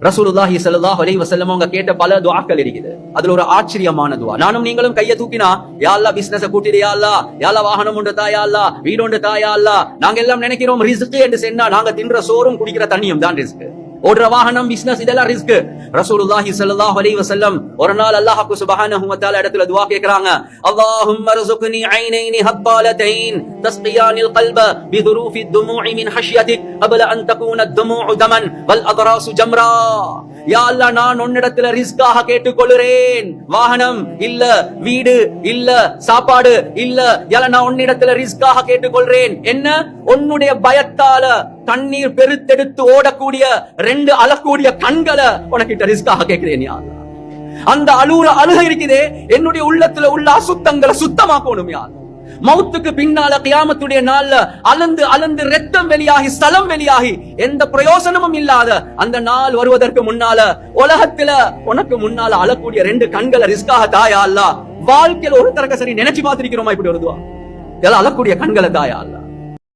ரசூலுல்லாஹி ஸல்லல்லாஹு அலைஹி வஸல்லம் அவங்க கேட்ட பல துஆக்கள் இருக்குது. அதுல ஒரு ஆச்சரியமான துஆ. நானும் நீங்களும் கைய தூக்கினா, யா அல்லாஹ் பிசினஸ் கூட்டிடு யா அல்லாஹ், யா அல்லாஹ் வாகனம் உண்டு தா யா அல்லாஹ், வீடு உண்டு தா யா அல்லாஹ். நாங்க எல்லாம் நினைக்கிறோம் ரிஸ்க் என்று சொன்னா நாங்க தின்ற சோறும் குடிக்கிற தண்ணியும் தான் ரிஸ்க். ஓடுற வாகனம், பிசினஸ் இதெல்லாம் ரிஸ்க். ரசூலுல்லாஹி ஸல்லல்லாஹு அலைஹி வஸல்லம் ஒரு நாள் அல்லாஹ் சுப்ஹானஹு வ தஆலா இடத்துல துஆ கேக்குறாங்க. அல்லாஹும்ம ர்ஸுக்னி ஐனைனி ஹத்தாலதைன் தஸ்கியானில் கல்ப பிதுரூஃபி துமூஇ மின் ஹஷ்யதிக் قبل ان تكون الدموع دما والاضراس جمرا. யா அல்லாஹ் நான் உன்னிடத்துல ரிஸ்காக கேட்டுக்கொள்கிறேன். வாகனம் இல்ல, வீடு இல்ல, சாப்பாடு இல்ல, யா நான் உன்னிடத்துல ரிஸ்காக கேட்டுக்கொள்கிறேன். என்ன? உன்னுடைய பயத்தால தண்ணீர் பெருத்தெடுத்து ஓடக்கூடிய ரெண்டு அழக்கூடிய கண்களை உனக்கிட்ட ரிஸ்காக கேட்கிறேன் யா அல்லாஹ். அந்த அழுகை இருக்குதே, என்னுடைய உள்ளத்துல உள்ள அசுத்தங்களை சுத்தமாக்கணும் யா அல்லாஹ். மௌத்துக்கு பின்னால கியாமத்துடைய நாள்ல அளந்து ரத்தம் வெளியாகி ஸ்தலம் வெளியாகி எந்த பிரயோசனமும் இல்லாத அந்த நாள் வருவதற்கு முன்னால உலகத்துல உனக்கு முன்னால அழக்கூடிய ரெண்டு கண்களை ரிஸ்காக தாயா அல்லாஹ். வாழ்க்கையில ஒரு தரக்க சரி நினைச்சு பார்த்திருக்கிறோமா இப்படி வருதுவா? இதெல்லாம் அழக்கூடிய கண்களை தாயா அல்லாஹ்.